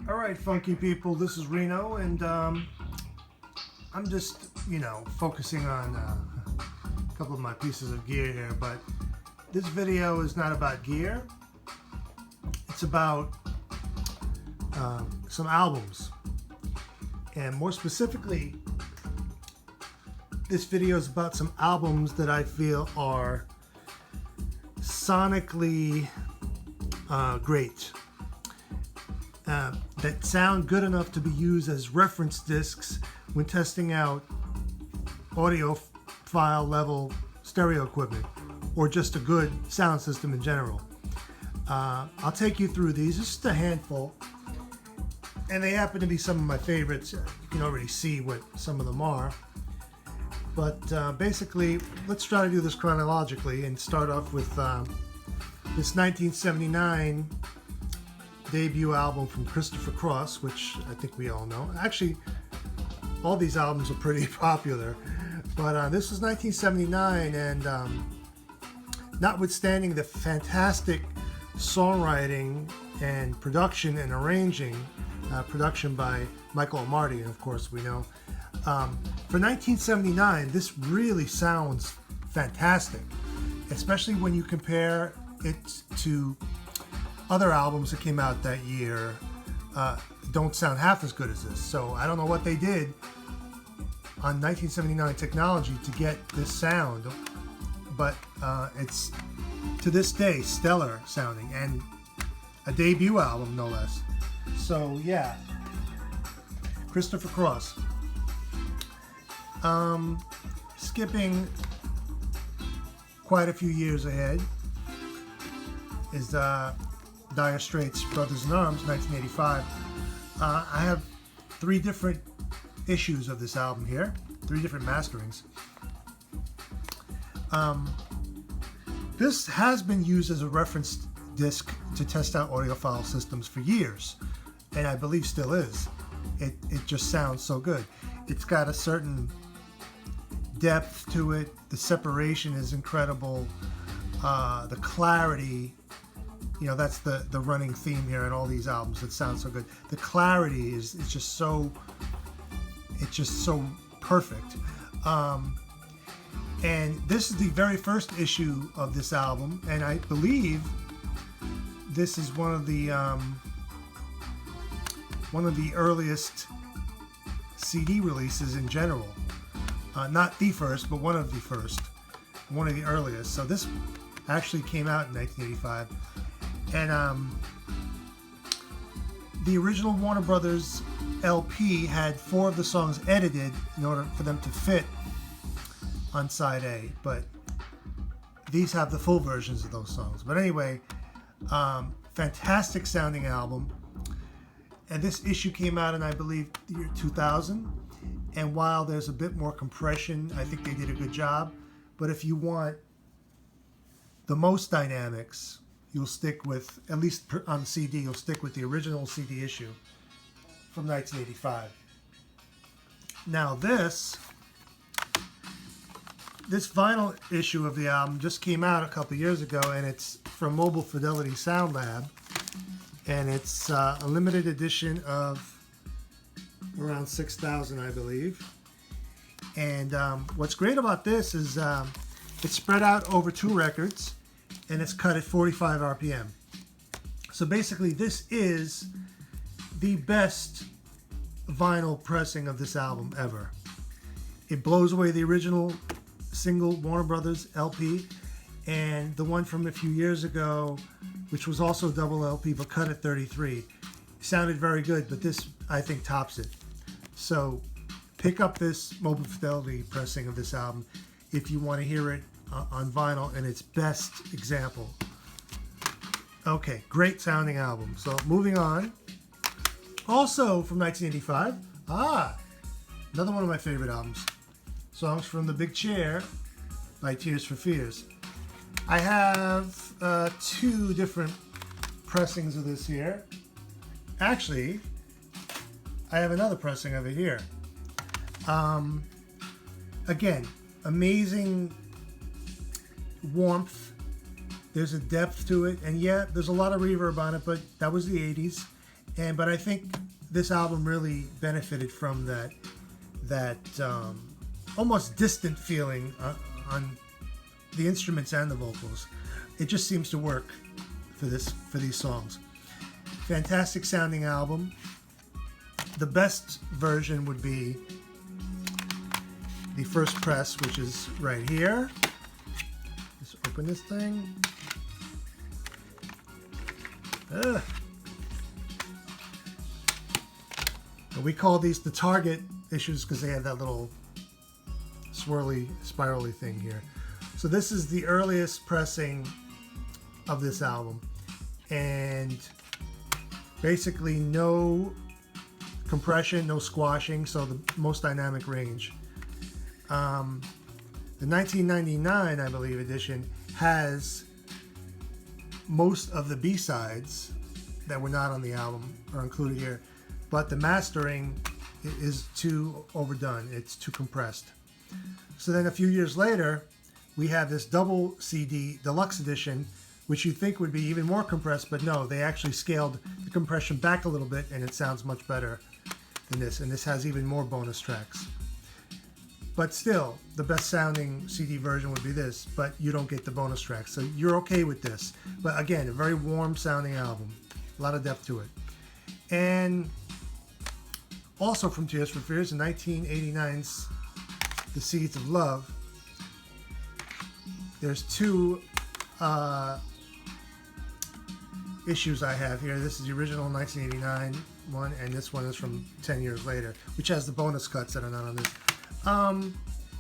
All right, funky people, this is Reno, and I'm just, focusing on a couple of my pieces of gear here, but this video is not about gear. It's about some albums, and more specifically, this video is about some albums that I feel are sonically great. That sound good enough to be used as reference discs when testing out audiophile level stereo equipment or just a good sound system in general. I'll take you through these, just a handful, and they happen to be some of my favorites. You can already see what some of them are, but basically let's try to do this chronologically and start off with this 1979 debut album from Christopher Cross, which I think we all know. Actually, all these albums are pretty popular, but this was 1979, and notwithstanding the fantastic songwriting and production and arranging, production by Michael Omartian, and of course we know, for 1979, this really sounds fantastic, especially when you compare it to other albums that came out that year. Don't sound half as good as this. So I don't know what they did on 1979 technology to get this sound, but it's to this day stellar sounding, and a debut album no less. So yeah, Christopher Cross. Skipping quite a few years ahead is Dire Straits' Brothers in Arms, 1985. I have 3 different issues of this album here, 3 different masterings. This has been used as a reference disc to test out audiophile systems for years, and I believe still is. It just sounds so good. It's got a certain depth to it. The separation is incredible. The clarity, that's the running theme here in all these albums that sound so good. The clarity is just so perfect. And this is the very first issue of this album, and I believe this is one of the earliest CD releases in general. Not the first, but one of the first, one of the earliest. So this actually came out in 1985. And the original Warner Brothers LP had 4 of the songs edited in order for them to fit on side A, but these have the full versions of those songs. But anyway, fantastic sounding album. And this issue came out in, I believe, the year 2000. And while there's a bit more compression, I think they did a good job. But if you want the most dynamics, you'll stick with, at least on CD, you'll stick with the original CD issue from 1985. Now this vinyl issue of the album just came out a couple years ago, and it's from Mobile Fidelity Sound Lab, and it's a limited edition of around 6,000, I believe. And what's great about this is it's spread out over 2 records, and it's cut at 45 RPM. So basically, this is the best vinyl pressing of this album ever. It blows away the original single Warner Brothers LP, and the one from a few years ago, which was also double LP but cut at 33. Sounded very good, but this, I think, tops it. So pick up this Mobile Fidelity pressing of this album if you want to hear it on vinyl in its best example. Okay, great sounding album. So moving on. Also from 1985, another one of my favorite albums. Songs from the Big Chair by Tears for Fears. I have 2 different pressings of this here. Actually, I have another pressing of it here. Again, amazing warmth. There's a depth to it, and yeah, there's a lot of reverb on it, but that was the 80s, But I think this album really benefited from that almost distant feeling on the instruments and the vocals. It just seems to work for these songs. Fantastic sounding album. The best version would be the first press, which is right here. Just open this thing. And we call these the Target issues because they have that little swirly, spirally thing here. So this is the earliest pressing of this album, and basically no compression, no squashing, so the most dynamic range. The 1999, I believe, edition has most of the B-sides that were not on the album are included here, but the mastering is too overdone. It's too compressed. So then a few years later, we have this double CD deluxe edition, which you think would be even more compressed, but no, they actually scaled the compression back a little bit, and it sounds much better than this. And this has even more bonus tracks. But still, the best sounding CD version would be this, but you don't get the bonus tracks. So you're okay with this. But again, a very warm sounding album. A lot of depth to it. And also from Tears for Fears, in 1989's The Seeds of Love, there's two issues I have here. This is the original 1989 one, and this one is from 10 years later, which has the bonus cuts that are not on this.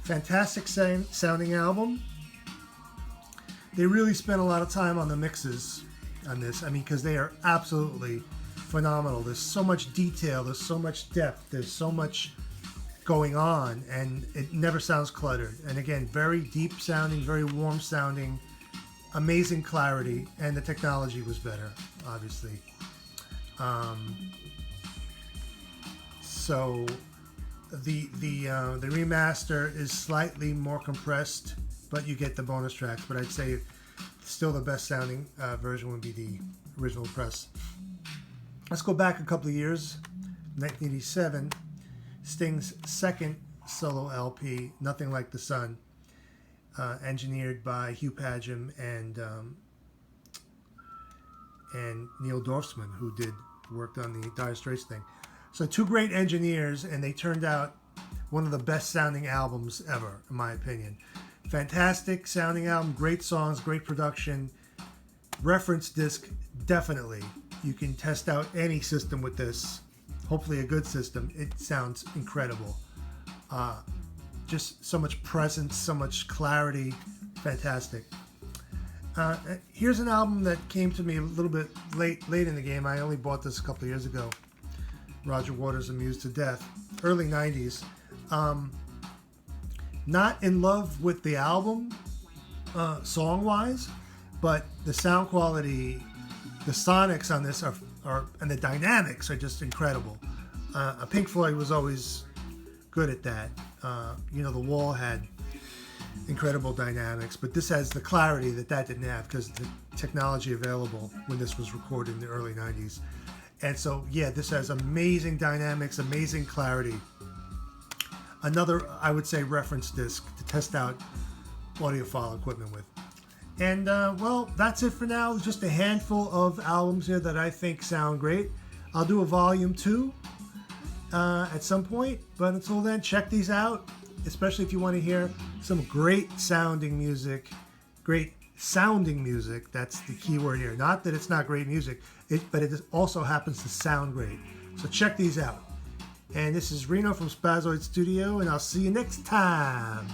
Fantastic sounding album. They really spent a lot of time on the mixes on this. I mean, because they are absolutely phenomenal. There's so much detail, there's so much depth, there's so much going on, and it never sounds cluttered. And again, very deep sounding, very warm sounding, amazing clarity, and the technology was better, obviously. So the remaster is slightly more compressed, but you get the bonus tracks. But I'd say still the best sounding version would be the original press. Let's go back a couple of years. 1987, Sting's second solo LP, Nothing Like the Sun, engineered by Hugh Padgham and Neil Dorfman, who worked on the Dire Straits thing. So two great engineers, and they turned out one of the best sounding albums ever, in my opinion. Fantastic sounding album, great songs, great production. Reference disc, definitely. You can test out any system with this. Hopefully a good system. It sounds incredible. Just so much presence, so much clarity. Fantastic. Here's an album that came to me a little bit late in the game. I only bought this a couple of years ago. Roger Waters' Amused to Death, early 90s. Not in love with the album, song-wise, but the sound quality, the sonics on this are and the dynamics are just incredible. Pink Floyd was always good at that. The Wall had incredible dynamics, but this has the clarity that didn't have because the technology available when this was recorded in the early 90s. And so, yeah, this has amazing dynamics, amazing clarity. Another, I would say, reference disc to test out audiophile equipment with. And, well, that's it for now. Just a handful of albums here that I think sound great. I'll do a volume 2 at some point. But until then, check these out, especially if you want to hear some great sounding music. Great sounding music. That's the key word here. Not that it's not great music, but it also happens to sound great. So check these out. And this is Reno from Spazoid Studio, and I'll see you next time.